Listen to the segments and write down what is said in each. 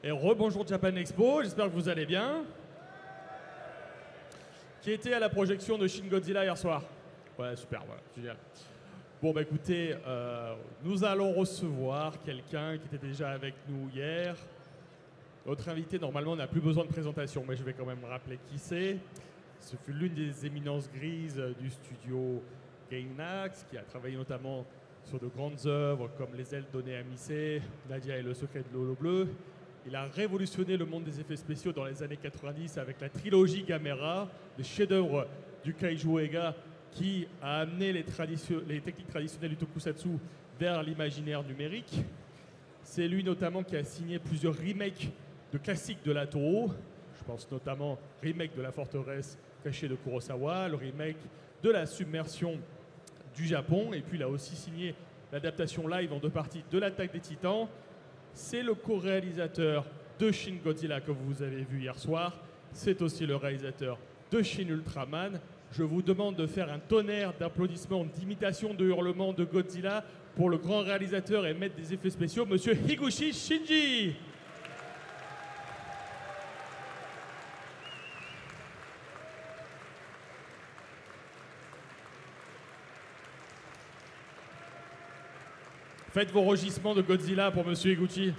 Et rebonjour Japan Expo, j'espère que vous allez bien. Qui était à la projection de Shin Godzilla hier soir? Ouais, super, voilà, génial. Bon, bah écoutez, nous allons recevoir quelqu'un qui était déjà avec nous hier. Notre invité, normalement, n'a plus besoin de présentation, mais je vais quand même rappeler qui c'est. Ce fut l'une des éminences grises du studio Gainax, qui a travaillé notamment sur de grandes œuvres comme Les ailes données à Misé, Nadia et le secret de l'eau bleue. Il a révolutionné le monde des effets spéciaux dans les années 90 avec la trilogie Gamera, le chef-d'œuvre du Kaiju Eiga qui a amené les techniques traditionnelles du tokusatsu vers l'imaginaire numérique. C'est lui notamment qui a signé plusieurs remakes de classiques de la Toho. Je pense notamment au remake de La forteresse cachée de Kurosawa, le remake de La submersion du Japon, et puis il a aussi signé l'adaptation live en 2 parties de l'Attaque des Titans. C'est le co-réalisateur de Shin Godzilla que vous avez vu hier soir. C'est aussi le réalisateur de Shin Ultraman. Je vous demande de faire un tonnerre d'applaudissements, d'imitations, de hurlements de Godzilla pour le grand réalisateur et maître des effets spéciaux, Monsieur Higuchi Shinji. Faites vos rugissements de Godzilla pour Monsieur Higuchi.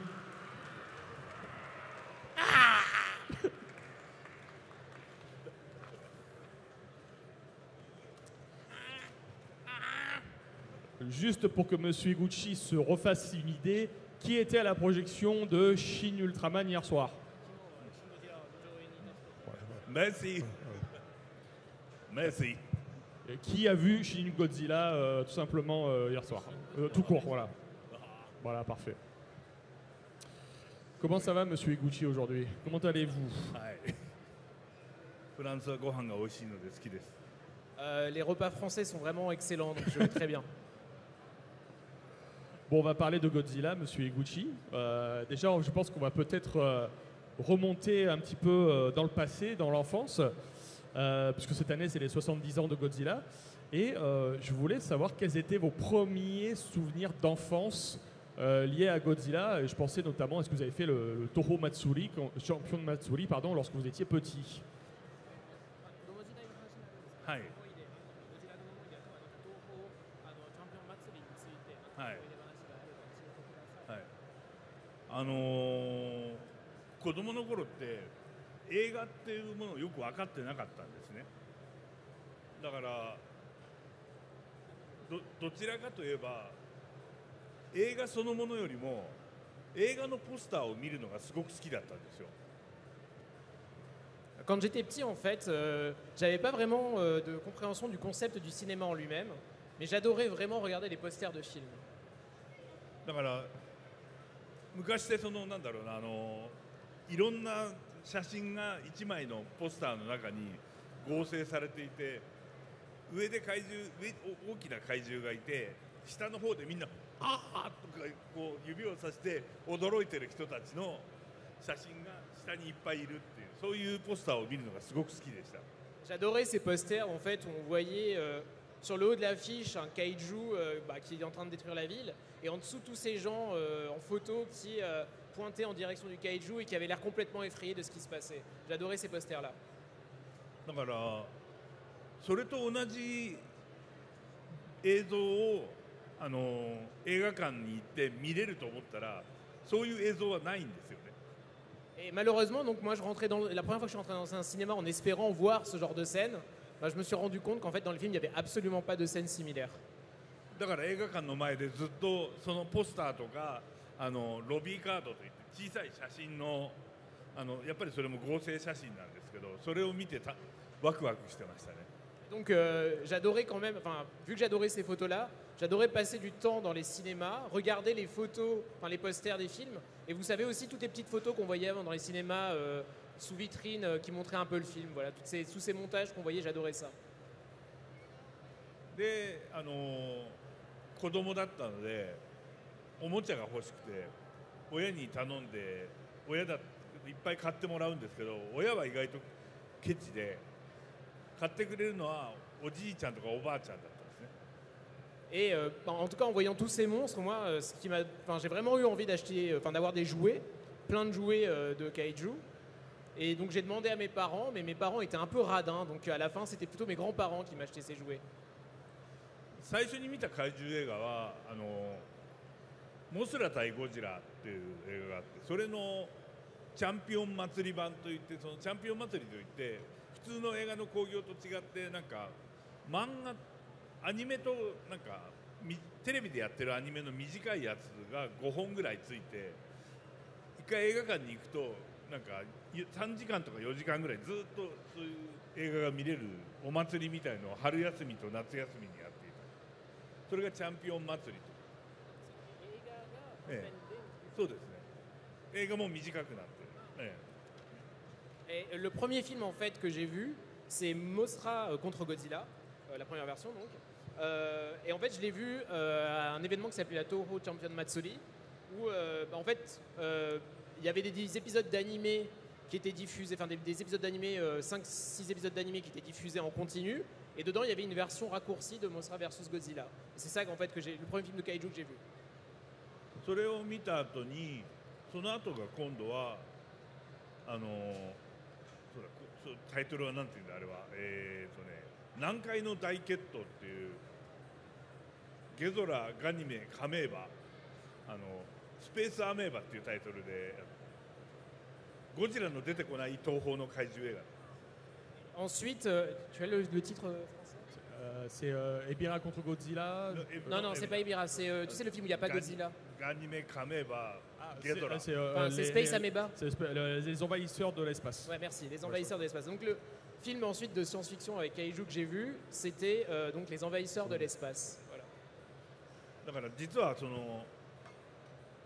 Juste pour que Monsieur Higuchi se refasse une idée, qui était à la projection de Shin Ultraman hier soir? Merci. Merci. Et qui a vu Shin Godzilla tout simplement hier soir? Tout court, voilà. Voilà, parfait. Comment ça va, Monsieur Higuchi, aujourd'hui? Comment allez-vous? Les repas français sont vraiment excellents, donc je vais très bien. Bon, on va parler de Godzilla, Monsieur Higuchi. Déjà, je pense qu'on va peut-être remonter un petit peu dans le passé, dans l'enfance, puisque cette année, c'est les 70 ans de Godzilla. Et je voulais savoir quels étaient vos premiers souvenirs d'enfance liés à Godzilla. Et je pensais notamment, est-ce que vous avez fait le Toho Matsuri, champion de Matsuri, pardon, lorsque vous étiez petit? はい。はい。子供の頃って映画っていうものをよく分かってなかったんですね。だからどちらかといえば映画そのものよりも映画のポスターを見るのがすごく好きだったんですよ。 Quand j'étais petit, en fait, j'avais pas vraiment de compréhension du concept du cinéma en lui-même, mais j'adorais vraiment regarder les posters de films. だから昔ってなんだろうな、いろんな写真が1枚のポスターの中に合成されていて、上で大きな怪獣がいて、下の方でみんな「ああ!」とかこう指をさして驚いてる人たちの写真が下にいっぱいいるっていう、そういうポスターを見るのがすごく好きでした。 J'adorais ces posters, en fait, où on voyait sur le haut de l'affiche un kaiju qui est en train de détruire la ville, et en dessous tous ces gens en photo qui pointaient en direction du kaiju et qui avaient l'air complètement effrayés de ce qui se passait. J'adorais ces posters-là. だからそれと同じ映像を映画館に行って見れると思ったら、そういう映像はないんですよね。 Et malheureusement, donc moi, la première fois que je suis rentré dans un cinéma en espérant voir ce genre de scène, je me suis rendu compte qu'en fait, dans le film, il n'y avait absolument pas de scène similaire. だから映画館の前でずっとそのポスターとかロビーカードといって小さい写真のやっぱりそれも合成写真なんですけど、それを見てワクワクしてましたね。 Donc j'adorais quand même, vu que j'adorais ces photos-là, j'adorais passer du temps dans les cinémas, regarder les photos, les posters des films, et vous savez aussi toutes les petites photos qu'on voyait avant dans les cinémas sous vitrine qui montraient un peu le film. Voilà, tous ces montages qu'on voyait, j'adorais ça. で子供だったのでおもちゃが欲しくて親に頼んでいっぱい買ってもらうんですけど、親は意外とケチで買ってくれるのはおじいちゃんとかおばあちゃんだったんですね。 Et en tout cas, en voyant tous ces monstres, moi, j'ai vraiment eu envie d'avoir des jouets. plein de jouets de kaiju. Et donc j'ai demandé à mes parents, mais mes parents étaient un peu radins, donc à la fin c'était plutôt mes grands-parents qui m'achetaient ces jouets. 最初に見た怪獣映画はモスラ対ゴジラっていう映画があって、それのチャンピオン祭り版といって、そのチャンピオン祭りといって普通の映画の興行と違って、なんか漫画アニメとなんかテレビでやってるアニメの短いやつが5本ぐらいついて、一回映画館に行くとなんか3時間とか4時間ぐらいずっとそういう映画が見れるお祭りみたいのを春休みと夏休みにやっていた。それがチャンピオン祭りと。そうですね。映画も短くなってる。Et le premier film en fait que j'ai vu, c'est Mothra contre Godzilla, la première version donc. Et en fait, je l'ai vu à un événement qui s'appelait la Toho Champion Matsuri, où en fait, il y avait des épisodes d'animé qui étaient diffusés, enfin des épisodes d'animé, 5-6 épisodes d'animé qui étaient diffusés en continu, et dedans il y avait une version raccourcie de Mothra vs Godzilla. Et c'est ça en fait que j'ai, le premier film de kaiju que j'ai vu. それを見た後に、その後が今度はタイトルはなんていうんだあれは、南海の大決闘っていうゲゾラ、ガニメ、カメーバ、スペースアメーバっていうタイトルでゴジラの出てこない東宝の怪獣映画。 Ensuite, tu as le titre français? C'est Ebirah contre Godzilla. Non, non, c'est pas Ebirah, c'est tu sais le film où il n'y a pas Godzilla. ガニメ、カメーバ、 C'est ゲゾラ。 C'est Space Amoeba. C'est les envahisseurs de l'espace. Ouais, merci, les envahisseurs de l'espace. Donc le film ensuite de science-fiction avec kaiju que j'ai vu, c'était donc les envahisseurs de l'espace. Voilà. だから実はその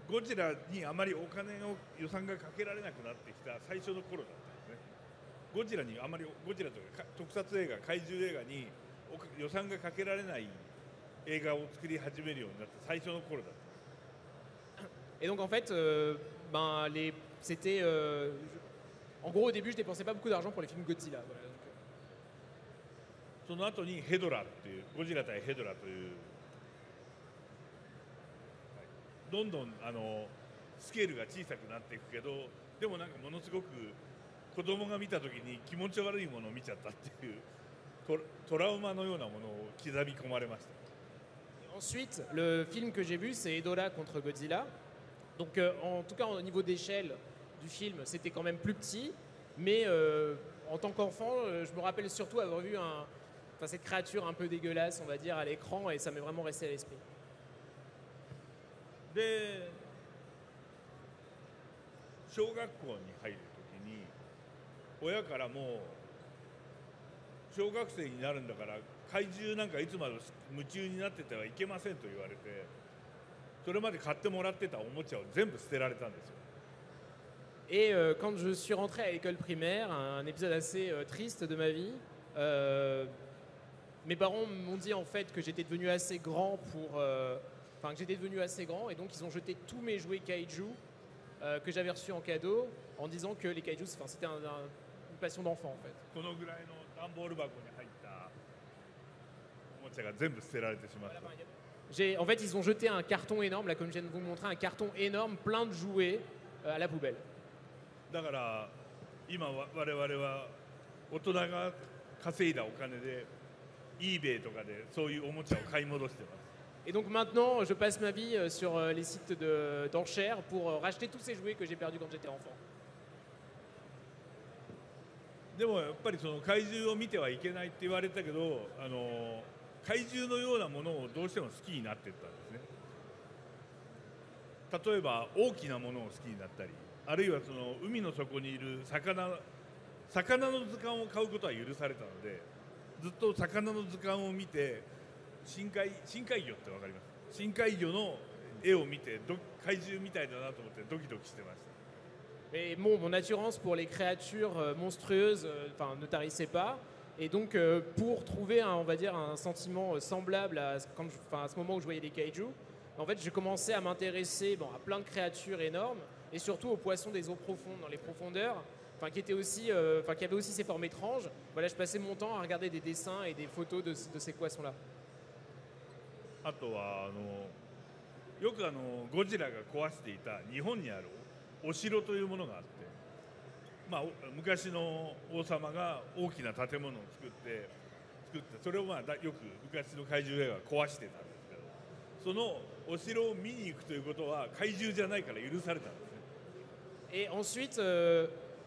ゴジラにあまりお金の予算がかけられなくなってきた最初の頃だったんですね。ゴジラにあまりゴジラというか特撮映画、怪獣映画に予算がかけられない映画を作り始めるようになった最初の頃だった。 Et donc en fait, c'était en gros au début je dépensais pas beaucoup d'argent pour les films Godzilla. Voilà, donc, その後にヘドラっていうゴジラ対ヘドラというどんどんスケールが小さくなっていくけど、でもなんかものすごく子供が見た時に気持ち悪いものを見ちゃったっていうトラウマのようなものを刻み込まれました。 Ensuite, le film que j'ai vu, c'est Edola contre Godzilla. Donc, en tout cas, au niveau d'échelle du film, c'était quand même plus petit. Mais en tant qu'enfant, je me rappelle surtout avoir vu cette créature un peu dégueulasse, on va dire, à l'écran, et ça m'est vraiment resté à l'esprit. で、小学校に入る時に親からも小学生になるんだから怪獣なんかいつまで夢中になっててはいけませんと言われて、それまで買ってもらってたおもちゃを全部捨てられたんですよ。 Et quand je suis rentré à l'école primaire, un épisode assez triste de ma vie, mes parents m'ont dit en fait que j'étais devenu assez grand pour... Enfin, que j'étais devenu assez grand, et donc ils ont jeté tous mes jouets kaiju que j'avais reçus en cadeau, en disant que les kaiju, c'était une passion d'enfant en fait. このぐらいの段ボール箱に入ったおもちゃが全部捨てられてしまった。 En fait, ils ont jeté un carton énorme, là comme je viens de vous montrer, un carton énorme plein de jouets à la poubelle. だから今我々は大人が稼いだお金で eBay とかでそういうおもちゃを買い戻してます。 Et donc maintenant, je passe ma vie sur les sites d'enchères pour racheter tous ces jouets que j'ai perdus quand j'étais enfant. でもやっぱりその怪獣を見てはいけないって言われたけど、怪獣のようなものをどうしても好きになっていったんですね。例えば大きなものを好きになったり、あるいはその海の底にいる魚の図鑑を買うことは許されたので、ずっと魚の図鑑を見て深海魚ってわかります？深海魚の絵を見て怪獣みたいだなと思ってドキドキしてました。 Et mon attirance pour les créatures monstrueuses ne tarissait pas. Et donc, pour trouver, on va dire, un sentiment semblable à ce moment où je voyais des kaiju, en fait, j'ai commencé à m'intéresser à plein de créatures énormes et surtout aux poissons des eaux profondes, dans les profondeurs, qui avaient aussi ces formes étranges. Voilà, je passais mon temps à regarder des dessins et des photos de ces poissons-là. あとはよくゴジラが壊していた日本にあるお城というものがあって、まあ、昔の王様が大きな建物を作ってそれをまあよく昔の怪獣映画は壊してたんですけど、そのお城を見に行くということは怪獣じゃないから許されたんですね。 Et ensuite,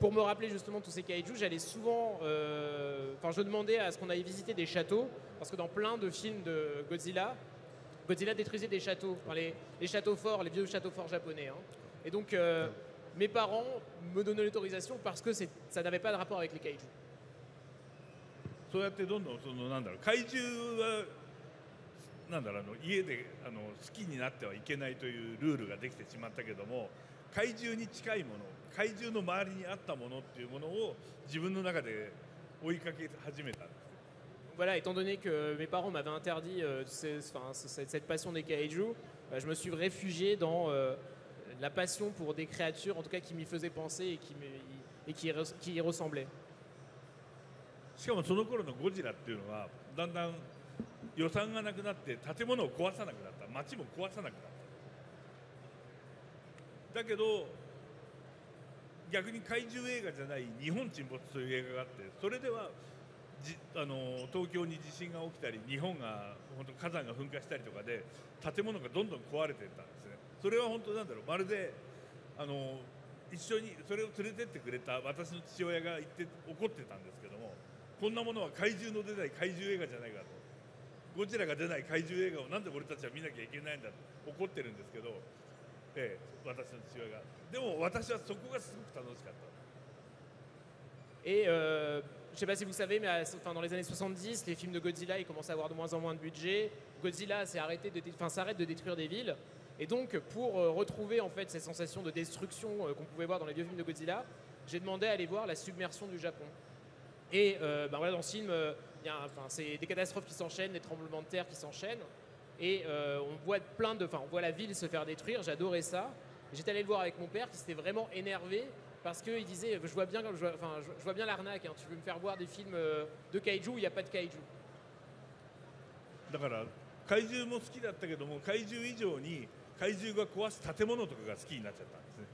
pour me rappeler justement tous ces kaijus, j'allais souvent. Enfin, je demandais à ce qu'on aille visiter des châteaux, parce que dans plein de films de Godzilla, Godzilla détruisait des châteaux, enfin, les châteaux forts, les vieux châteaux forts japonais. Hein. Et donc, mes parents me donnaient l'autorisation parce que ça n'avait pas de rapport avec les kaijus. そうやってどんどんなんだろう、怪獣はなんだろう、家で好きになってはいけないというルールができてしまったけども、怪獣に近いもの、怪獣の周りにあったものっていうものを自分の中で追いかけ始めたんです。 Voilà, étant donné que mes parents m'avaient interdit cette passion des kaijus, je me suis réfugié dans la passion pour des créatures, en tout cas qui m'y faisaient penser et qui y ressemblaient. しかもその頃のゴジラっていうのはだんだん予算がなくなって建物を壊さなくなった、街も壊さなくなった。だけど逆に怪獣映画じゃない日本沈没という映画があって、それでは東京に地震が起きたり日本が本当火山が噴火したりとかで建物がどんどん壊れていったんですね。それは本当なんだろう、まるで一緒にそれを連れてってくれた私の父親が言って怒ってたんですけども、こんなものは怪獣の出ない怪獣映画じゃないかと、ゴジラが出ない怪獣映画をなんで俺たちは見なきゃいけないんだと怒ってるんですけど、私の父親が。でも私はそこがすごく楽しかった。 Et je sais pas si vous savez, mais dans les années 70, les films de Godzilla ils commencent à avoir de moins en moins de budget. Godzilla s'arrête de détruire des villes. Et donc, pour retrouver en fait ces sensations de destruction qu'on pouvait voir dans les vieux films de Godzilla, j'ai demandé à aller voir la submersion du Japon. Et voilà, dans ce film, c'est des catastrophes qui s'enchaînent, des tremblements de terre qui s'enchaînent. Et on voit la ville se faire détruire. J'adorais ça. J'étais allé le voir avec mon père qui s'était vraiment énervé parce qu'il disait je vois bien l'arnaque, hein, tu veux me faire voir des films de kaiju où il n'y a pas de kaiju. だから怪獣も好きだったけども、怪獣以上に怪獣が壊す建物とかが好きになっちゃったんですね。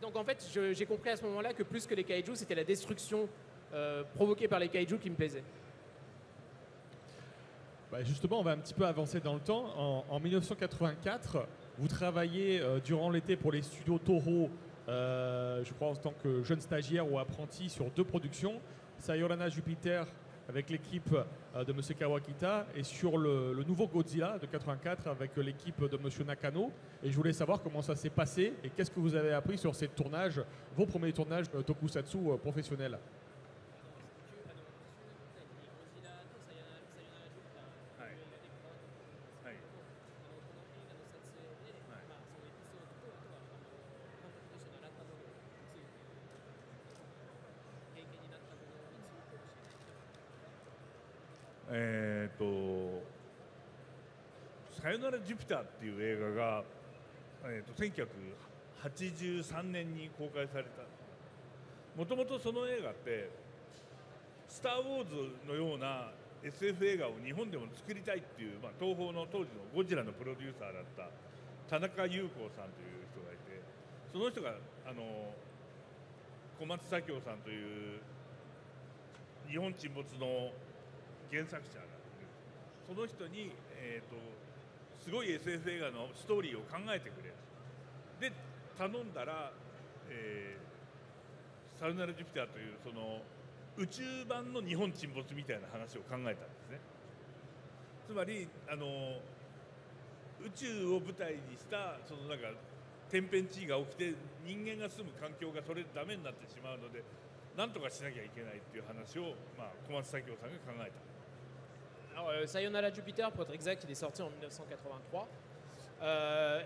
Donc en fait, j'ai compris à ce moment-là que plus que les kaiju, c'était la destruction provoquée par les kaiju qui me plaisait. Bah justement, on va un petit peu avancer dans le temps. En 1984, vous travaillez durant l'été pour les studios Toho, je crois en tant que jeune stagiaire ou apprenti sur 2 productions, Sayonara Jupiter avec l'équipe de M. Kawakita et sur le nouveau Godzilla de 84 avec l'équipe de M. Nakano. Et je voulais savoir comment ça s'est passé et qu'est-ce que vous avez appris sur ces tournages, vos premiers tournages tokusatsu professionnels. さよならジュピターっていう映画が、1983年に公開された。もともとその映画ってスター・ウォーズのような SF 映画を日本でも作りたいっていう、東宝の当時のゴジラのプロデューサーだった田中裕子さんという人がいて、その人が小松左京さんという日本沈没の原作者がいる。その人に、すごい SF 映画のストーリーを考えてくれで頼んだら、さよならジュピターというその宇宙版の日本沈没みたいな話を考えたんですね。つまり宇宙を舞台にしたそのなんか天変地異が起きて人間が住む環境がそれでダメになってしまうのでなんとかしなきゃいけないっていう話を、小松左京さんが考えた。Alors, Sayonara Jupiter, pour être exact, il est sorti en 1983.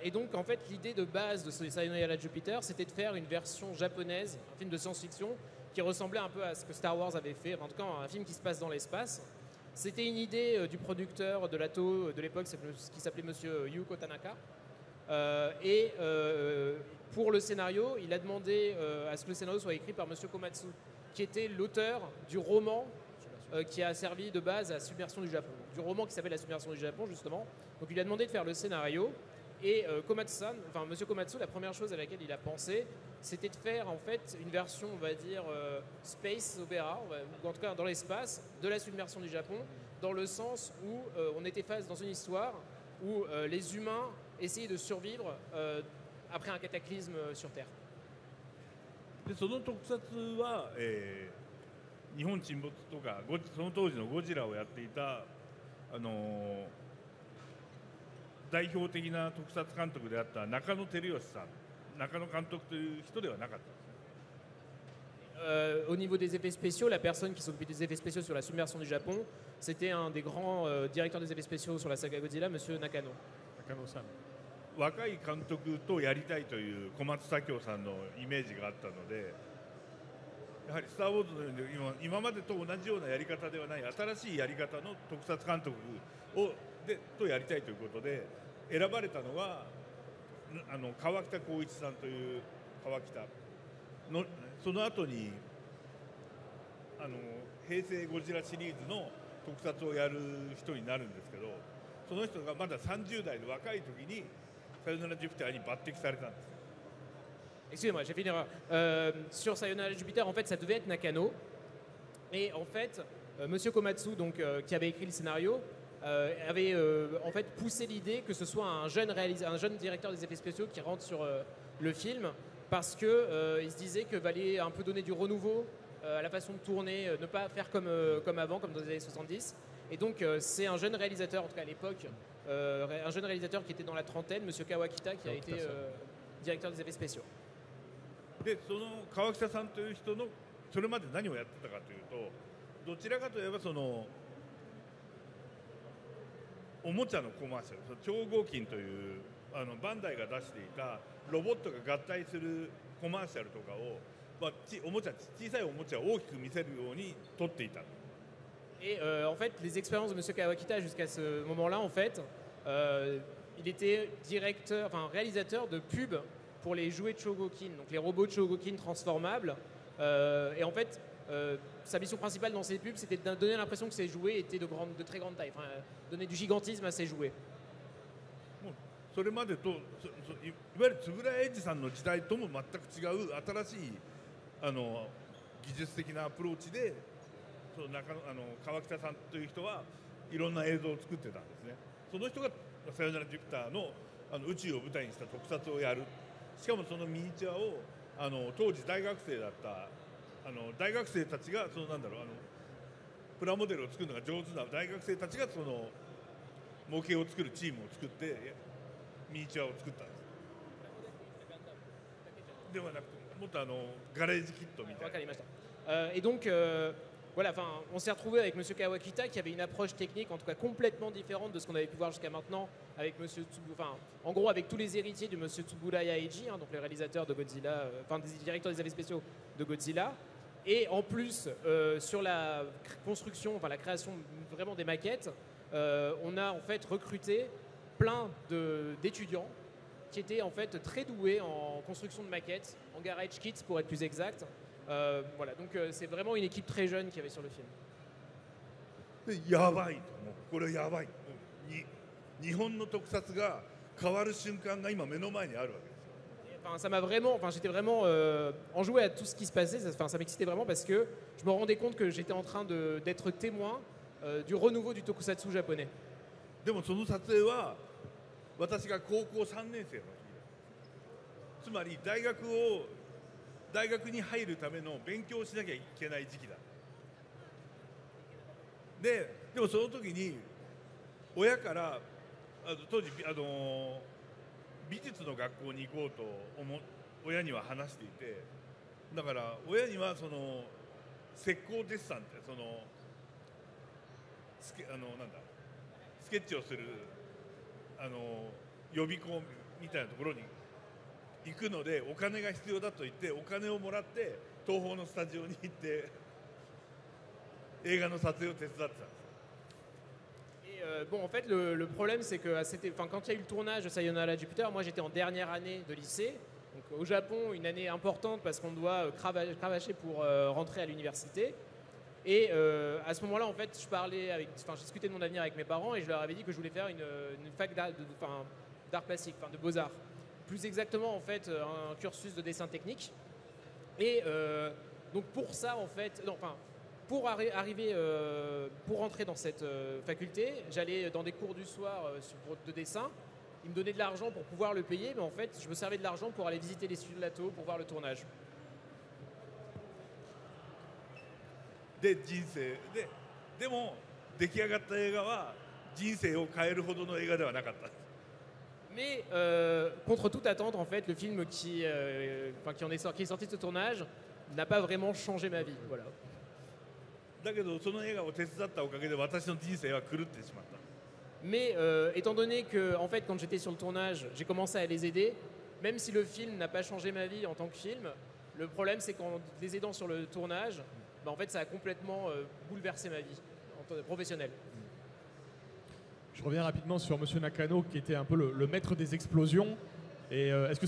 Et donc, en fait, l'idée de base de Sayonara Jupiter, c'était de faire une version japonaise, un film de science-fiction, qui ressemblait un peu à ce que Star Wars avait fait, en tout cas un film qui se passe dans l'espace. C'était une idée du producteur de la Toho de l'époque, qui s'appelait Monsieur Yuko Tanaka. Pour le scénario, il a demandé à ce que le scénario soit écrit par Monsieur Komatsu, qui était l'auteur du roman qui a servi de base à la submersion du Japon. Du roman qui s'appelle La submersion du Japon, justement. Donc il lui a demandé de faire le scénario. Et Komatsu-san, enfin Monsieur Komatsu, la première chose à laquelle il a pensé, c'était de faire en fait une version, on va dire, space opéra, ou en tout cas dans l'espace, de la submersion du Japon, dans le sens où on était face dans une histoire où les humains essayaient de survivre après un cataclysme sur Terre. でその特撮は、日本沈没とかその当時のゴジラをやっていた、代表的な特撮監督であった中野照義さん、中野監督という人ではなかったんですね。Au niveau des effets spéciaux, la personne qui s'occupait des effets spéciaux sur la submersion du Japon, c'était un des grands directeurs des effets spéciaux sur la saga Godzilla, Monsieur Nakano. Nakano-san. 若い監督とやりたいという小松左京さんのイメージがあったので、やはり「スター・ウォーズ」のように今までと同じようなやり方ではない新しいやり方の特撮監督とやりたいということで選ばれたのが川北浩一さんという川北のその後に平成ゴジラシリーズの特撮をやる人になるんですけど、その人がまだ30代で若い時にさよならジュピターに抜擢されたんです。 Excusez-moi, j'ai fait une erreur. Sur Sayonara Jupiter, en fait, ça devait être Nakano. Et en fait, Monsieur Komatsu, donc, qui avait écrit le scénario, avait en fait poussé l'idée que ce soit un jeune directeur des effets spéciaux qui rentre sur le film, parce que il se disait que valait un peu donner du renouveau à la façon de tourner, ne pas faire comme avant, comme dans les années 70. Et donc, c'est un jeune réalisateur, en tout cas à l'époque, un jeune réalisateur qui était dans la trentaine, Monsieur Kawakita, qui a été directeur des effets spéciaux. でその川北さんという人のそれまで何をやってたかというと、どちらかといえばそのおもちゃのコマーシャル、超合金というバンダイが出していたロボットが合体するコマーシャルとかを、小さいおもちゃを大きく見せるように撮っていた。 Et en fait, les expériences de Monsieur Kawakita jusqu'à ce moment-là, en fait, il était réalisateur de pubs pour les jouets de Chogokin, donc les robots de Chogokin transformables. Et en fait, sa mission principale dans ces pubs, c'était de donner l'impression que ces jouets étaient de très grande taille, enfin, donner du gigantisme à ces jouets. それまでといわゆる円谷英二さんの時代とも全く違う新しい技術的なアプローチで川北さんという人はいろんな映像を作ってたんですね。その人がさよならジュピターの宇宙を舞台にした特撮をやる。しかもそのミニチュアを当時大学生だった大学生たちがプラモデルを作るのが上手な大学生たちがその模型を作るチームを作ってミニチュアを作ったんです。ではなくてもっとガレージキットみたいな。Et donc, voilà, on s'est retrouvé avec Monsieur Kawakita qui avait une approche technique en tout cas complètement différente de ce qu'on avait pu voir jusqu'à maintenant avec Monsieur en gros avec tous les héritiers de Monsieur Tsuburaya Eiji, donc le réalisateur de Godzilla, des directeurs des effets spéciaux de Godzilla. Et en plus, sur la construction, la création vraiment des maquettes, on a en fait recruté plein d'étudiants qui étaient en fait très doués en construction de maquettes, en garage kits pour être plus exact. Voilà, donc c'est vraiment une équipe très jeune qu'il y avait sur le film. やばいと、もうこれやばい。日本の特撮が変わる瞬間が今目の前にあるわけですよ。Ça m'a vraiment, j'étais vraiment enjoué à tout ce qui se passait. Ça m'excitait vraiment parce que je me rendais compte que j'étais en train d'être témoin du renouveau du tokusatsu japonais. でもその撮影は私が高校3年生の時です。つまり大学に入るための勉強をしなきゃいけない時期だ。でもその時に親から当時美術の学校に行こうと親には話していて、だから親にはその石膏デッサンってスケッチをする予備校みたいなところに行くのでお金が必要だと言ってお金をもらって東宝のスタジオに行って映画の撮影を手伝ってたんです。Bon, en fait, le problème, c'est que quand il y a eu le tournage de Sayonara Jupiter, moi j'étais en dernière année de lycée. Donc, au Japon, une année importante parce qu'on doit cravacher pour rentrer à l'université. Et à ce moment-là, en fait, je discutais de mon avenir avec mes parents et je leur avais dit que je voulais faire une fac d'art plastique, enfin de beaux-arts. Plus exactement, en fait, un cursus de dessin technique. Et donc pour ça, en fait, non, enfin, pour rentrer dans cette faculté, j'allais dans des cours du soir de dessin. Ils me donnaient de l'argent pour pouvoir le payer, mais en fait, je me servais de l'argent pour aller visiter les studios de Lato, pour voir le tournage. で人生でも出来上がった映画は人生を変えるほどの映画ではなかった。 Mais contre toute attente, en fait, le film qui est sorti de ce tournage n'a pas vraiment changé ma vie. Voilà. だけどその映画を手伝ったおかげで私の人生は狂ってしまった。 Mais étant donné que, en fait, quand j'étais sur le tournage, j'ai commencé à les aider, même si le film n'a pas changé ma vie en tant que film, le problème c'est qu'en les aidant sur le tournage, bah, en fait, ça a complètement bouleversé ma vie en tant que professionnel. Je reviens rapidement sur Monsieur Nakano, qui était un peu le maître des explosions. Et est-ce que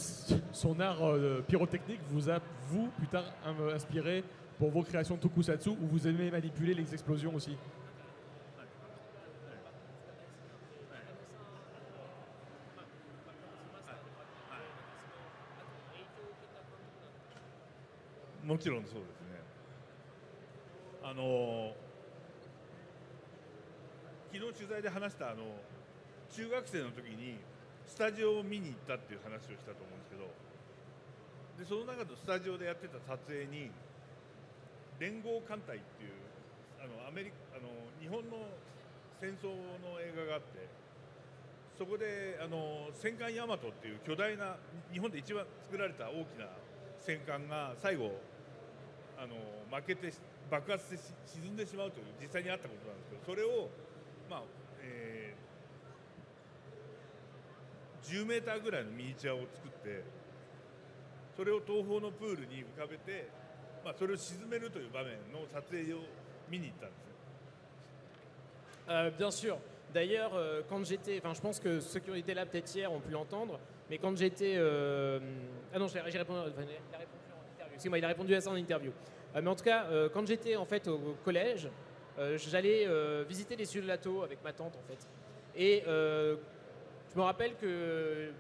son art pyrotechnique vous a, vous, plus tard, inspiré pour vos créations de tokusatsu, ou vous aimez manipuler les explosions aussi? もちろんそうですね。昨日取材で話した中学生の時にスタジオを見に行ったっていう話をしたと思うんですけど、でその中のスタジオでやってた撮影に連合艦隊っていう日本の戦争の映画があって、そこで戦艦大和っていう巨大な日本で一番作られた大きな戦艦が最後負けて爆発して沈んでしまうという実際にあったことなんですけど、それを、10メーターぐらいのミニチュアを作って、それを東方のプールに浮かべて、それを沈めるという場面の撮影を見に行ったんですよ。 Bien sûr. D'ailleurs, quand j'étais, enfin, je pense que ceux qui ont été là peut-être hier ont pu l'entendre, mais quand j'étais, ah non, j'ai répondu, il a répondu en interview. Excusez-moi, il a répondu à ça en interview. Mais en tout cas, quand j'étais en fait au collège, j'allais visiter les studios de Lato avec ma tante en fait. Et je me rappelle que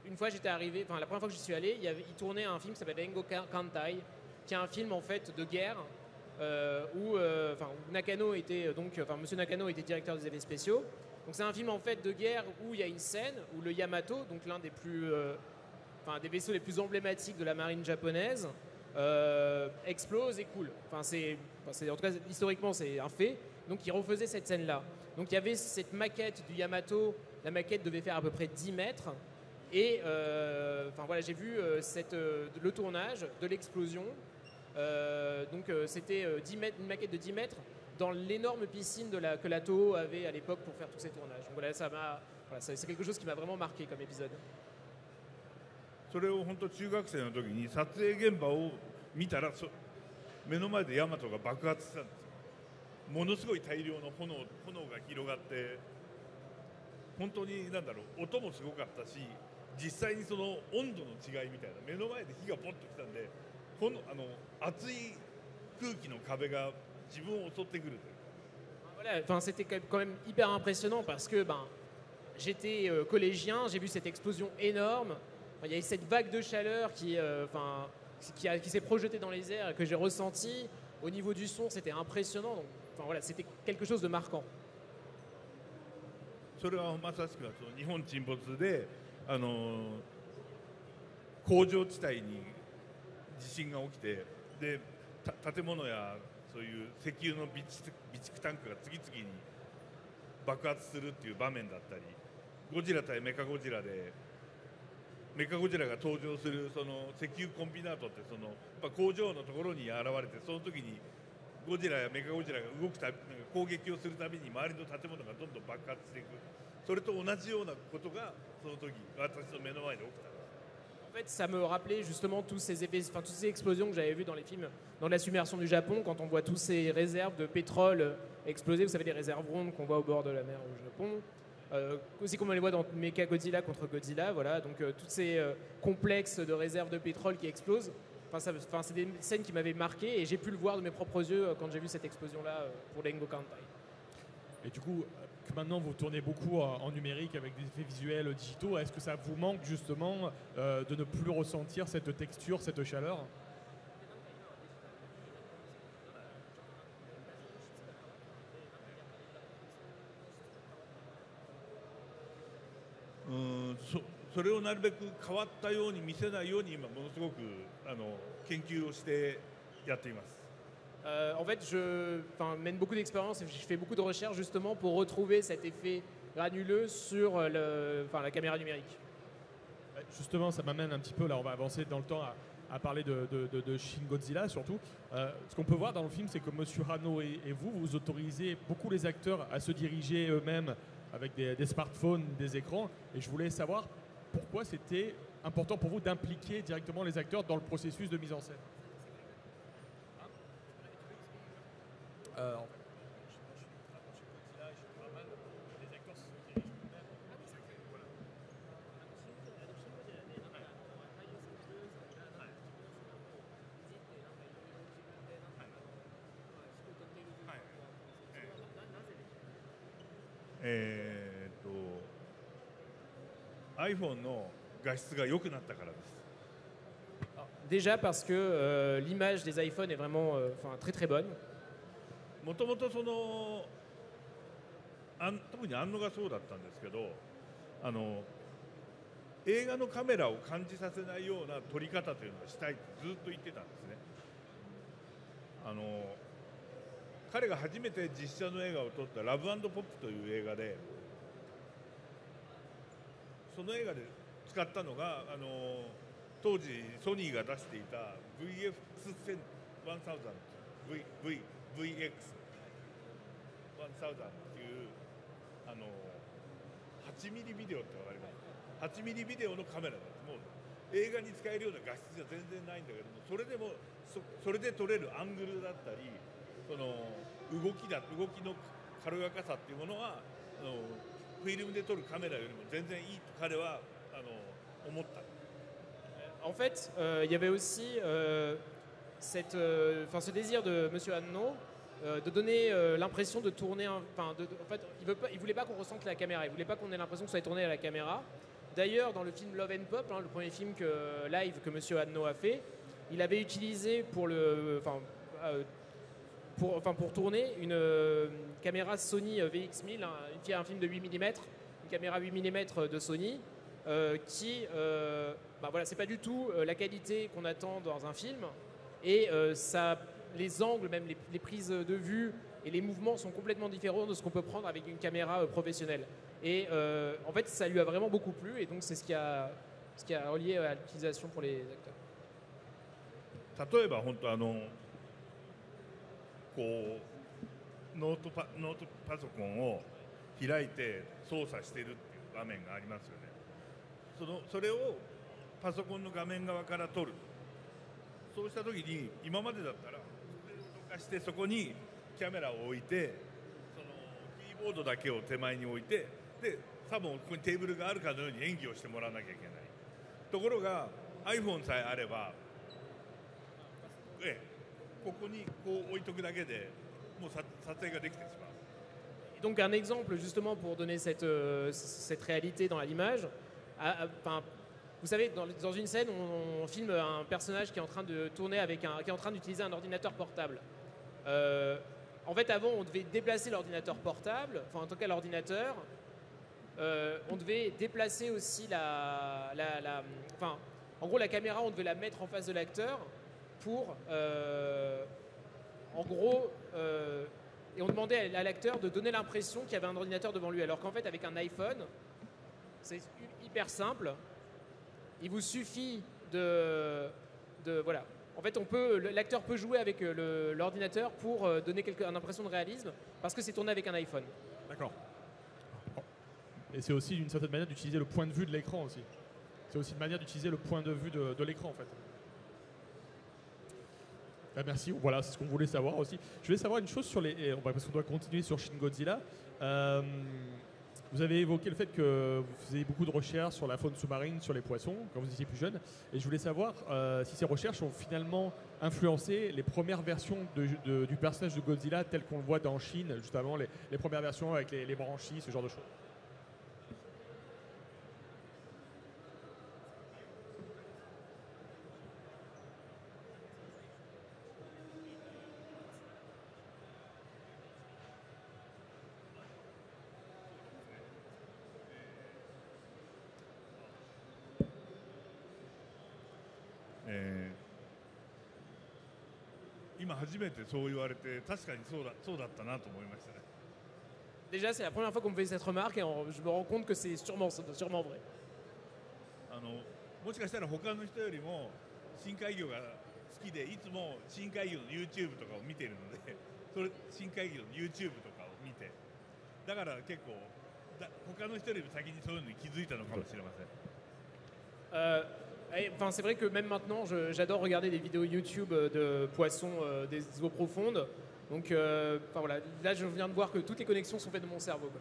une fois j'étais arrivé, enfin la première fois que j'y suis allé, il tournait un film qui s'appelle Rengo Kantai, qui est un film en fait de guerre. Où Nakano était donc, Monsieur Nakano était directeur des effets spéciaux. Donc c'est un film en fait de guerre où il y a une scène où le Yamato, donc l'un des des vaisseaux les plus emblématiques de la marine japonaise, explose et coule. En tout cas historiquement c'est un fait. Donc il refaisait cette scène-là. Donc il y avait cette maquette du Yamato. La maquette devait faire à peu près 10 mètres. Et j'ai vu le tournage de l'explosion. C'était une maquette de 10 mètres dans l'énorme piscine que la Toho avait à l'époque pour faire tous ces tournages. Donc voilà, c'est quelque chose qui m'a vraiment marqué comme épisode. それを本当中学生の時に撮影現場を見たら目の前でヤマトが爆発したんですよ。ものすごい大量の炎が広がって、本当に音もすごかったし、実際にその温度の違いみたいな、目の前で火がポッときたんで、熱い空気の壁が自分を襲ってくる。Voilà, c'était quand même hyper impressionnant parce que j'étais collégien, j'ai vu cette explosion énorme. Il y a cette vague de chaleur qui s'est projetée dans les airs et que j'ai ressenti. Au niveau du son, c'était impressionnant. Donc, c'était quelque chose de marquant. それはまさしく日本沈没で工場地帯に地震が起きて、で建物やそういう石油の備蓄タンクが次々に爆発するっていう場面だったり、ゴジラ対メカゴジラでメカゴジラが登場するその石油コンビナートって工場のところに現れて、その時にゴジラやメカゴジラが攻撃をするたびに周りの建物がどんどん爆発していく、それと同じようなことがその時私の目の前で起きた。 En fait, ça me rappelait justement tous ces effets, toutes ces explosions que j'avais vues dans les films, dans la submersion du Japon, quand on voit toutes ces réserves de pétrole exploser. Vous savez, les réserves rondes qu'on voit au bord de la mer au Japon. Aussi comme on les voit dans Mecha Godzilla contre Godzilla. Voilà, donc tous ces complexes de réserves de pétrole qui explosent. C'est des scènes qui m'avaient marqué et j'ai pu le voir de mes propres yeux quand j'ai vu cette explosion-là pour Rengo Kantai. Et du coup, que maintenant vous tournez beaucoup en numérique avec des effets visuels digitaux. Est-ce que ça vous manque justement de ne plus ressentir cette texture, cette chaleur?それをなるべく変わったように見せないように今ものすごく研究をしてやっています。En fait, je mène beaucoup d'expériences et je fais beaucoup de recherches justement pour retrouver cet effet granuleux sur la caméra numérique. Justement, ça m'amène un petit peu, là on va avancer dans le temps à parler de Shin Godzilla surtout. Ce qu'on peut voir dans le film, c'est que Monsieur Hano et vous, vous autorisez beaucoup les acteurs à se diriger eux-mêmes avec des smartphones, des écrans. Et je voulais savoir pourquoi c'était important pour vous d'impliquer directement les acteurs dans le processus de mise en scène. iPhone の画質が良くなったからです。Déjà parce que l'image des iPhones est vraiment très très bonne. もともと特に安野がそうだったんですけど、映画のカメラを感じさせないような撮り方というのをしたいってずっと言ってたんですね。彼が初めて実写の映画を撮ったラブ&ポップという映画で、その映画で使ったのが当時ソニーが出していた VX1000 VX1000 っていう8ミリビデオって分かります？ 8ミリビデオのカメラなんです。もう映画に使えるような画質じゃ全然ないんだけども、それでもそれで撮れるアングルだったり、その動きの軽やかさっていうものはフィルムで撮るカメラよりも全然いいと彼は思った。En fait, il y avait aussi ce désir de Monsieur Hanno de donner l'impression de tourner. En fait, il voulait pas qu'on ressente la caméra. Il voulait pas qu'on ait l'impression que ça soit tourné à la caméra. D'ailleurs, dans le film Love and Pop, le premier film live que Monsieur Hanno a fait, il avait utilisé pour tourner une caméra Sony VX1000, un film de 8 mm, une caméra 8 mm de Sony, qui, c'est pas du tout la qualité qu'on attend dans un film, et les angles, même les prises de vue et les mouvements sont complètement différents de ce qu'on peut prendre avec une caméra professionnelle. Et en fait, ça lui a vraiment beaucoup plu, et donc c'est ce qui a relié à l'utilisation pour les acteurs. 例えば本当こうノートパソコンを開いて操作しているっていう場面がありますよね。それをパソコンの画面側から撮る。そうした時に今までだったらそれを動かしてそこにキャメラを置いて、そのキーボードだけを手前に置いて、で多分ここにテーブルがあるかのように演技をしてもらわなきゃいけない。ところが iPhone さえあれば、ここにこう置いとくだけでもう撮影ができてしまう。Donc un exemple justement pour donner cette réalité dans l'image. Vous savez, dans une scène, on filme un personnage qui est en train de tourner qui est en train d'utiliser un ordinateur portable. En fait, avant, on devait déplacer l'ordinateur portable, en tout cas l'ordinateur. On devait déplacer aussi en gros, la caméra, on devait la mettre en face de l'acteur pour, en gros, et on demandait à l'acteur de donner l'impression qu'il y avait un ordinateur devant lui, alors qu'en fait, avec un iPhone, c'est hyper simple. Il vous suffit voilà. En fait, l'acteur peut jouer avec l'ordinateur pour donner une impression de réalisme, parce que c'est tourné avec un iPhone. D'accord. Et c'est aussi d'une certaine manière d'utiliser le point de vue de l'écran aussi. C'est aussi une manière d'utiliser le point de vue de l'écran en fait. Merci, voilà, c'est ce qu'on voulait savoir aussi. Je voulais savoir une chose sur parce qu'on doit continuer sur Shin Godzilla. Vous avez évoqué le fait que vous faisiez beaucoup de recherches sur la faune sous-marine, sur les poissons, quand vous étiez plus jeune. Et je voulais savoir si ces recherches ont finalement influencé les premières versions du personnage de Godzilla tel qu'on le voit dans Chine, juste avant les premières versions avec les branchies, ce genre de choses.今初めてそう言われて確かにそうだったなと思いましたね。 Déjà, c'est la première fois qu'on me fait cette remarque et je me rends compte que c'est sûrement vrai. もしかしたら他の人よりも深海魚が好きでいつも深海魚の YouTube とかを見ているので深海魚の YouTube とかを見てだから結構他の人よりも先にそういうのに気づいたのかもしれません。Enfin, c'est vrai que même maintenant, j'adore regarder des vidéos YouTube de poissons des eaux profondes. Donc, voilà, là, je viens de voir que toutes les connexions sont faites de mon cerveau.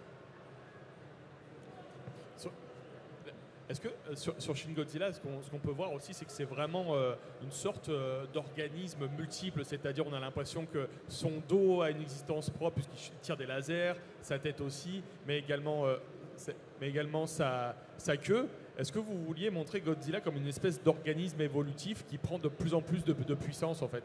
Est-ce que sur Shin Godzilla, ce qu'on peut voir aussi, c'est que c'est vraiment une sorte d'organisme multiple, c'est-à-dire on a l'impression que son dos a une existence propre puisqu'il tire des lasers, sa tête aussi, mais également sa queue. Est-ce que vous vouliez montrer Godzilla comme une espèce d'organisme évolutif qui prend de plus en plus de puissance en fait?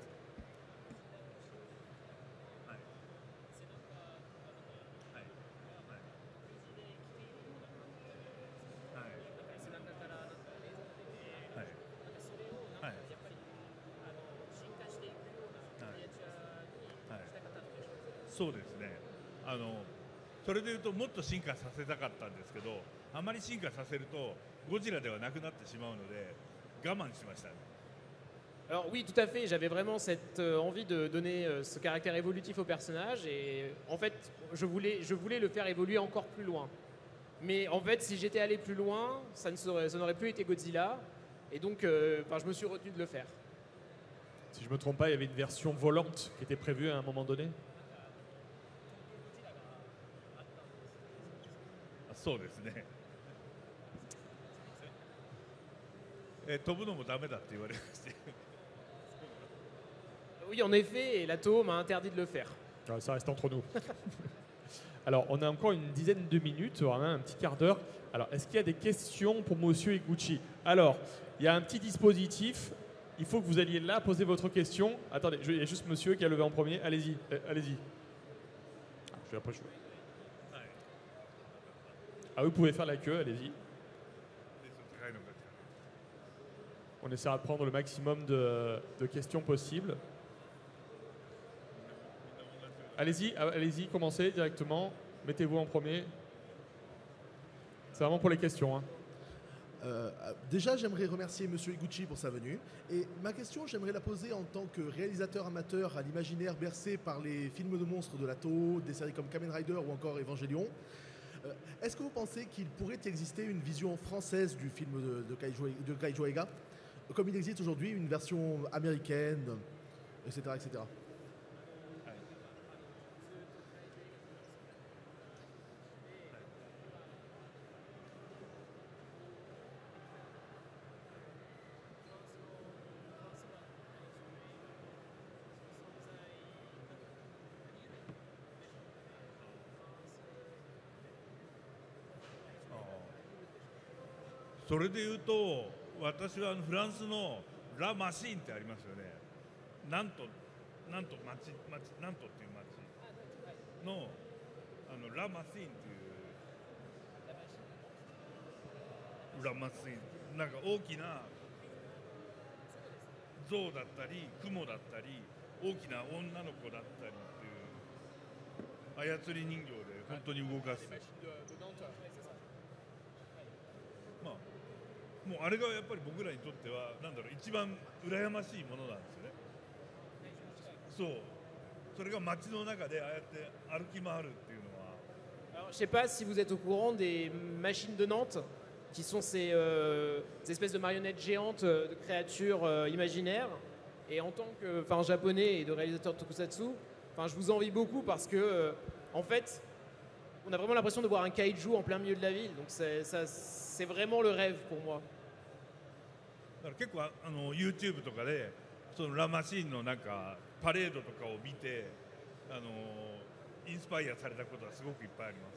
そうですね。それでいうともっと進化させたかったんですけど、あまり進化させるとゴジラではなくなってしまうので我慢しましたね。Alors oui, tout à fait, j'avais vraiment cette envie de donner ce caractère évolutif au personnage et en fait, je voulais le faire évoluer encore plus loin. Mais en fait, si j'étais allé plus loin, ça n'aurait plus été Godzilla et donc je me suis retenu de le faire. Si je ne me trompe pas, il y avait une version volante qui était prévue à un moment donné. そうですね。飛ぶのもダメだって言われまして。Oui, en effet, et l'ATO m'a interdit de le faire. Alors, ça reste entre nous. Alors, on a encore une dizaine de minutes, on a un petit quart d'heure. Alors, est-ce qu'il y a des questions pour Monsieur Iguchi? Alors, il y a un petit dispositif. Il faut que vous alliez là poser votre question. Attendez, il y a juste Monsieur qui a levé en premier. Allez-y, allez-y. Je vais après jouer. Ah, vous pouvez faire la queue, allez-y. On essaiera de prendre le maximum de questions possibles. Allez-y, commencez directement. Mettez-vous en premier. C'est vraiment pour les questions. Hein. Déjà, j'aimerais remercier Monsieur Iguchi pour sa venue. Et ma question, j'aimerais la poser en tant que réalisateur amateur à l'imaginaire bercé par les films de monstres de la Toho, des séries comme Kamen Rider ou encore Evangelion. Est-ce que vous pensez qu'il pourrait exister une vision française du film de Kaiju Eiga, comme il existe aujourd'hui une version américaine, etc. etc.それでいうと私はフランスのラ・マシーンってありますよね。なんとっていう町のラ・マシーンっていうラ・マシーンなんか大きな象だったり雲だったり大きな女の子だったりっていう操り人形で本当に動かす。まあもうあれがやっぱり僕らにとってはなんだろう一番羨ましいものなんですよね。そうそれが街の中でああやって歩き回るっていうのは。Alors, je ne sais pas si vous êtes au courant des machines de Nantes, qui sont ces espèces de marionnettes géantes de créatures imaginaires. Et en tant que japonais et de réalisateur de tokusatsu, je vous envie beaucoup parce que en fait, on a vraiment l'impression de voir un kaiju en plein milieu de la ville. Donc c'est vraiment le rêve pour moi. だから結構YouTube とかでそのラマシーンのなんかパレードとかを見てインスパイアされたことはすごくいっぱいあります。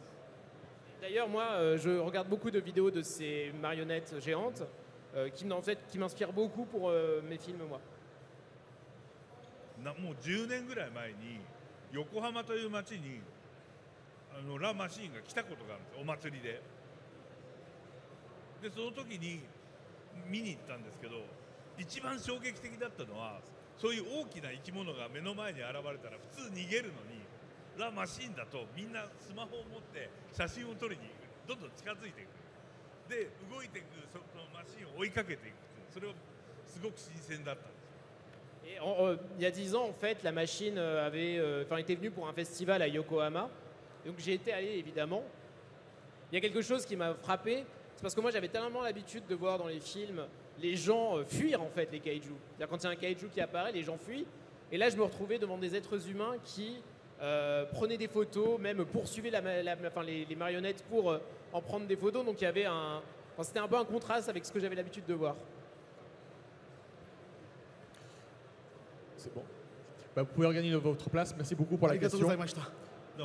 D'ailleurs, moi, je regarde beaucoup de vidéos de ces marionnettes géantes qui m'inspirent beaucoup pour mes films, moi. もう10年ぐらい前に横浜という街にラ・マシーンが来たことがあるんですよ、お祭りで。でその時に見に行ったんですけど、一番衝撃的だったのはそういう大きな生き物が目の前に現れたら普通逃げるのに、ラ・マシーンだとみんなスマホを持って写真を撮りにどんどん近づいていく。で動いていくそのマシーンを追いかけていく。それはすごく新鮮だったんです。 Et il y a 10 ans, en fait, la machine était venue pour un festival à Yokohama. Donc j'ai été allé, évidemment. Il y a quelque chose qui m'a frappé, c'est parce que moi j'avais tellement l'habitude de voir dans les films les gens fuir en fait les kaiju. C'est-à-dire quand il y a un kaiju qui apparaît, les gens fuient. Et là je me retrouvais devant des êtres humains qui prenaient des photos, même poursuivaient les marionnettes pour en prendre des photos. Donc il y avait c'était un peu un contraste avec ce que j'avais l'habitude de voir. C'est bon. Bah, vous pouvez regagner votre place. Merci beaucoup pour la ありがとう question. ございました。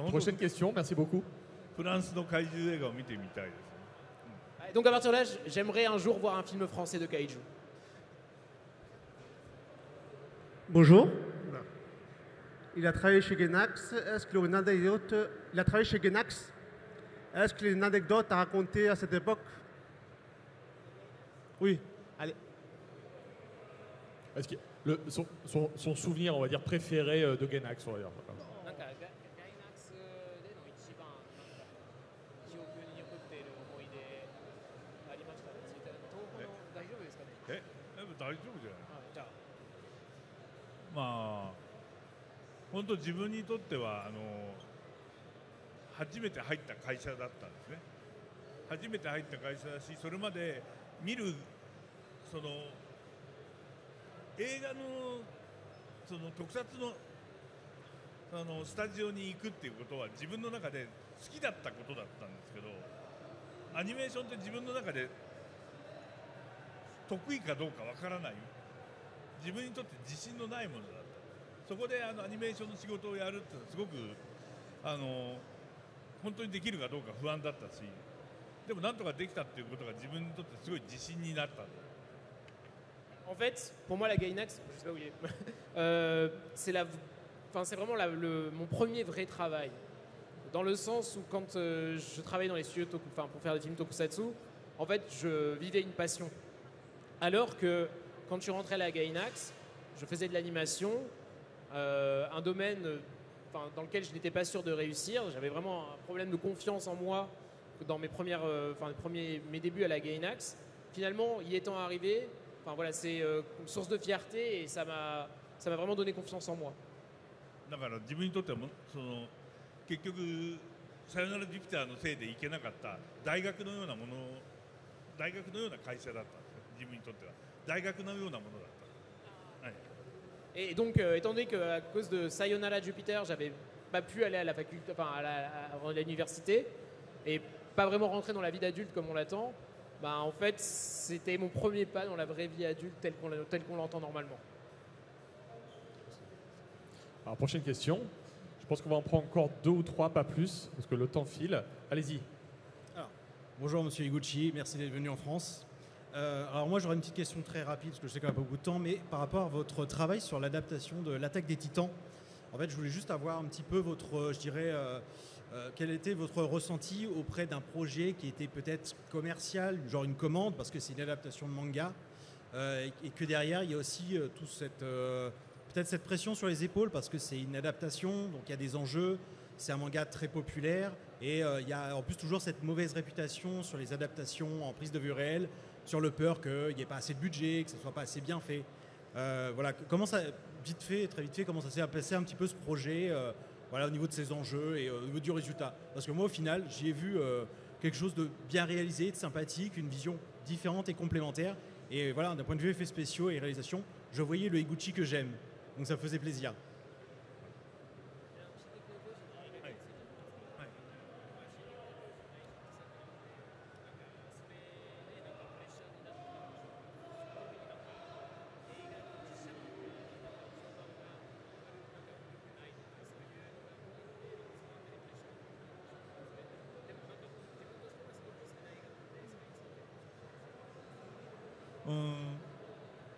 Prochaine question. Merci beaucoup. フランスの怪獣映画を見てみたいです。 Donc à partir de là, j'aimerais un jour voir un film français de kaiju. Bonjour. Il a travaillé chez Gainax. Est-ce qu'il a une anecdote? Il a travaillé chez Gainax. Est-ce qu'il a une anecdote à raconter à cette époque? Oui. Allez. Est-ce que son souvenir, on va dire, préféré de Gainax, on va dire. Ah, まあ本当自分にとっては初めて入った会社だったんですね。初めて入った会社だし、それまで見るその映画のその特撮のスタジオに行くっていうことは自分の中で好きだったことだったんですけど、アニメーションって自分の中で得意かどうかわからない、自分にとって自信のないものだった。そこでアニメーションの仕事をやるってすごく本当にできるかどうか不安だったし、でもなんとかできたっていうことが自分にとってすごい自信になった。 En fait, pour moi, la Gainax, je sais pas où il est, c'est vraiment mon premier vrai travail. Dans le sens où quand je travaillais dans les studios pour faire des films tokusatsu, en fait, je vivais une passion. Alors que quand je suis rentré à la Gainax, je faisais de l'animation, un domaine dans lequel je n'étais pas sûr de réussir. J'avais vraiment un problème de confiance en moi dans mes débuts à la Gainax. Finalement, y étant arrivé, c'est une source de fierté et ça m'a vraiment donné confiance en moi. だから自分にとっては結局さよならジュピターのせいで行けなかった大学のようなもの、大学のような会社だったんですよ。自分にとっては大学のようなものだった。はい。 Et donc, étant donné qu'à cause de Sayonara Jupiter, j'avais pas pu aller à la faculté, à l'université et pas vraiment rentrer dans la vie d'adulte comme on l'attend, en fait, c'était mon premier pas dans la vraie vie adulte telle qu'on l'entend normalement. Alors, prochaine question. Je pense qu'on va en prendre encore 2 ou 3, pas plus, parce que le temps file. Allez-y. Bonjour Monsieur Higuchi, merci d'être venu en France. Alors moi j'aurais une petite question très rapide, parce que je sais qu'on n'a pas beaucoup de temps, mais par rapport à votre travail sur l'adaptation de l'Attaque des Titans, en fait je voulais juste avoir un petit peu votre, quel était votre ressenti auprès d'un projet qui était peut-être commercial, genre une commande, parce que c'est une adaptation de manga, et que derrière il y a aussi toute peut-être cette pression sur les épaules, parce que c'est une adaptation, donc il y a des enjeux, c'est un manga très populaire, et il y a en plus toujours cette mauvaise réputation sur les adaptations en prise de vue réelle, sur le peur qu'il n'y ait pas assez de budget, que ce ne soit pas assez bien fait. Voilà, comment ça, très vite fait, comment ça s'est passé un petit peu ce projet au niveau de ses enjeux et au niveau du résultat. Parce que moi, au final, j'y ai vu quelque chose de bien réalisé, de sympathique, une vision différente et complémentaire. Et voilà, d'un point de vue effets spéciaux et réalisation, je voyais le Higuchi que j'aime. Donc ça me faisait plaisir.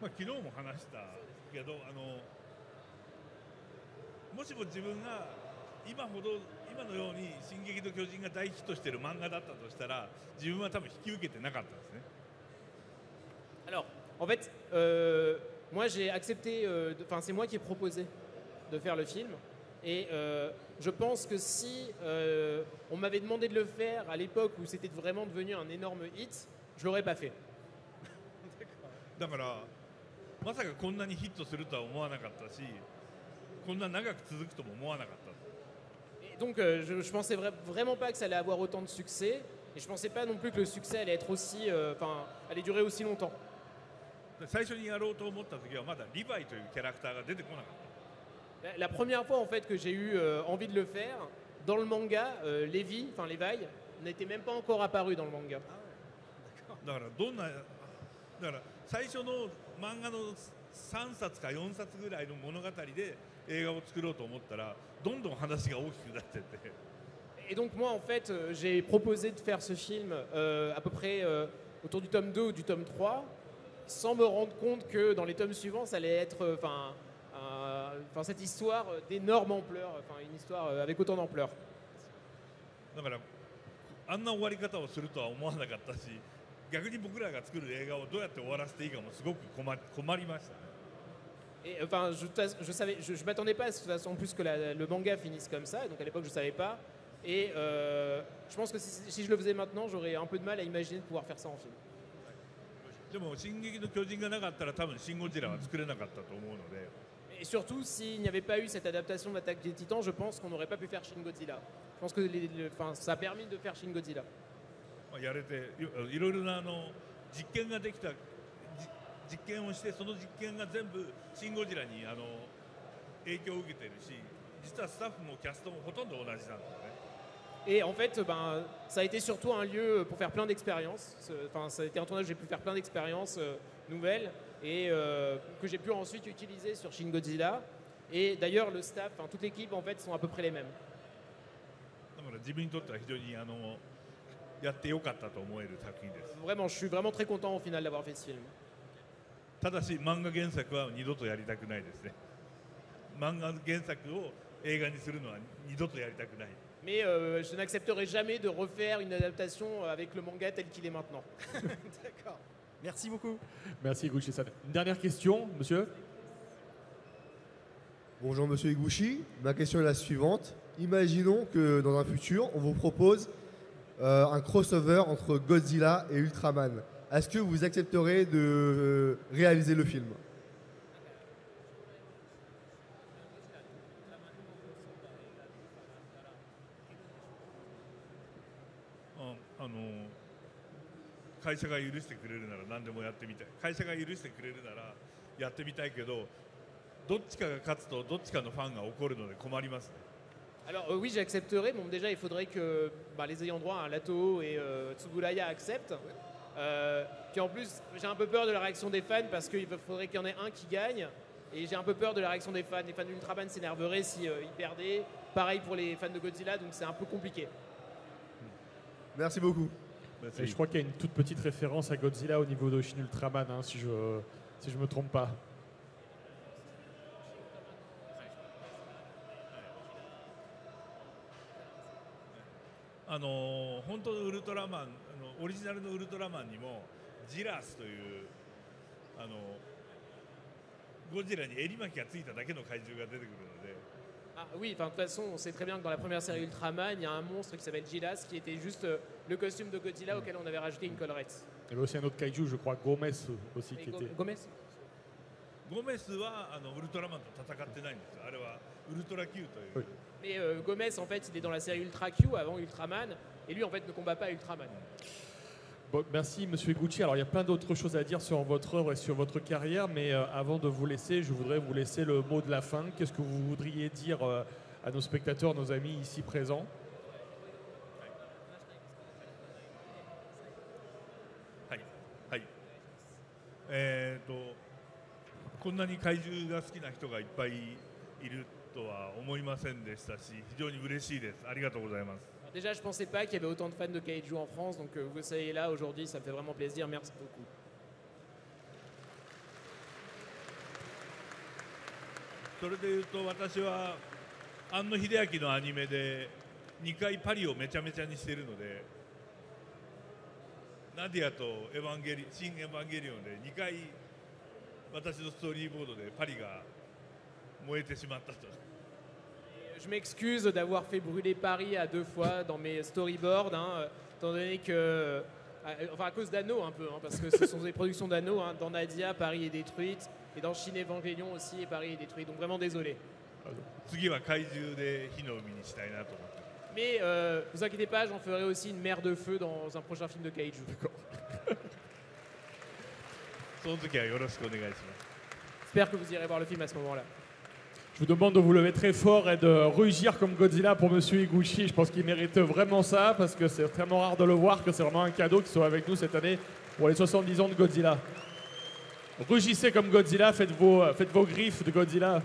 まあ、昨日も話したけどもしも自分が今のように「進撃の巨人」が大ヒットしている漫画だったとしたら自分は多分引き受けてなかったですね。 Alors, en fait, moi j'ai accepté, enfin c'est moi qui ai proposé de faire le film. Et je pense que si on m'avait demandé de le faire à l'époque où c'était vraiment devenu un énorme hit, je l'aurais pas fait. だからまさかこんなにヒットするとは思わなかったし、こんな長く続くとも思わなかった。 Et donc je pensais vraiment pas que ça allait avoir autant de succès. Et je pensais pas non plus que le succès allait être aussi, enfin, allait durer aussi longtemps. 最初にやろうと思った時はまだリヴァイというキャラクターが出てこなかった。 La première fois en fait que j'ai eu envie de le faire, dans le manga, Levi, enfin Levi, n'était même pas encore apparu dans le manga. だから最初の漫画の3冊か4冊ぐらいの物語で映画を作ろうと思ったらどんどん話が大きくなってって。 Et donc moi en fait j'ai proposé de faire ce film à peu près autour du tome 2 ou du tome 3, sans me rendre compte que dans les tomes suivants ça allait être cette histoire d'énorme ampleur, enfin une histoire avec autant d'ampleur. だからあんな終わり方をするとは思わなかったし、逆に僕らが作る映画をどうやって終わらせていいかもすごく困りましたね。 Et enfin je m'attendais pas à ce de toute façon en plus que le manga finisse comme ça, donc à l'époque je savais pas. Et je pense que si je le faisais maintenant, j'aurais un peu de mal à imaginer de pouvoir faire ça en film. でも「進撃の巨人」がなかったら多分「シン・ゴジラ」は作れなかったと思うので。 Et surtout, s'il n'y avait pas eu cette adaptation de l'Attaque des Titans, je pense qu'on n'aurait pas pu faire Shin Godzilla. Je pense que ça a permis de faire Shin Godzilla. やれていろいろな実験ができた実験をしてその実験が全部「シン・ゴジラ」に影響を受けてるし、実はスタッフもキャストもほとんど同じなんですよね。 Et en fait, ça a été surtout un lieu pour faire plein d'expériences. Enfin, ça a été un tournage où j'ai pu faire plein d'expériences nouvelles et que j'ai pu ensuite utiliser sur Shin Godzilla. Et d'ailleurs, le staff, enfin, toute l'équipe en fait sont à peu près les mêmes. だから自分にとっては非常にやってよかったと思える作品です。 Vraiment, je suis vraiment très content au final d'avoir fait ce film. ただし漫画原作は二度とやりたくないですね。漫画原作を映画にするのは二度とやりたくない。 Mais je n'accepterai jamais de refaire une adaptation avec le manga tel qu'il est maintenant. D'accord. Merci beaucoup. Merci Iguchi-san. Une dernière question, monsieur. Bonjour Monsieur Iguchi, ma question est la suivante. Imaginons que dans un futur, on vous propose un crossover entre Godzilla et Ultraman. Est-ce que vous accepterez de réaliser le film? 会社が許してくれるなら何でもやってみたい。会社が許してくれるならやってみたいけど、どっちかが勝つとどっちかのファンが怒るので困りますね。 Alors oui, j'accepterai. Bon, déjà, il faudrait que les ayants droit, hein, Lato et Tsuburaya acceptent. Puis en plus, j'ai un peu peur de la réaction des fans parce qu'il faudrait qu'il y en ait un qui gagne. Et j'ai un peu peur de la réaction des fans. Les fans d'Ultraman s'énerveraient s'ils perdaient. Pareil pour les fans de Godzilla, donc c'est un peu compliqué. Merci beaucoup. Et je crois qu'il y a une toute petite référence à Godzilla au niveau de Shin Ultraman, hein, si je me trompe pas. 本当のウルトラマンオリジナルのウルトラマンにもジラスというゴジラに襟巻きがついただけの怪獣が出てくるので。 Ah oui, de toute façon, on sait très bien que dans la première série Ultraman, il y a un monstre qui s'appelle Gilas qui était juste le costume de Godzilla auquel on avait rajouté une collerette. Il y avait aussi un autre kaiju, je crois, Gomez aussi, qui était... Gomez ゴメスはウルトラマンと戦ってないんですよ。あれはウルトラ Q という。 Mais Gomez, en fait, il est dans la série Ultra Q avant Ultraman, et lui, en fait, ne combat pas Ultraman. Bon, merci Monsieur Iguchi. Alors il y a plein d'autres choses à dire sur votre œuvre et sur votre carrière, mais avant de vous laisser, je voudrais vous laisser le mot de la fin. Qu'est-ce que vous voudriez dire à nos spectateurs, nos amis ici présents? はいはい。こんなに怪獣が好きな人がいっぱいいるとは思いませんでしたし、非常に嬉しいです。ありがとうございます。 Déjà, je pensais pas qu'il y avait autant de fans de Kaiju en France, donc vous soyez là aujourd'hui, ça me fait vraiment plaisir. Merci beaucoup. それでいうと私は庵野秀明のアニメで2回パリをめちゃめちゃにしているので、ナディアと新エヴァンゲリオンで2回私のストーリーボードでパリが燃えてしまったと。Je m'excuse d'avoir fait brûler Paris à 2 fois dans mes storyboards, hein, étant donné que, enfin à cause d'Anno un peu, hein, parce que ce sont des productions d'Anno. Hein, dans Nadia, Paris est détruite, et dans Shin Evangelion aussi, et Paris est détruit. Donc vraiment désolé. 次は怪獣で火の海にしたいなと思って。 Mais vous inquiétez pas, j'en ferai aussi une mer de feu dans un prochain film de Kaiju. その時はよろしくお願いします。 J'espère que vous irez voir le film à ce moment-là. Je vous demande de vous lever très fort et de rugir comme Godzilla pour Monsieur Higuchi. Je pense qu'il mérite vraiment ça parce que c'est extrêmement rare de le voir, que c'est vraiment un cadeau qu'il soit avec nous cette année pour les 70 ans de Godzilla. Rugissez comme Godzilla, faites vos griffes de Godzilla.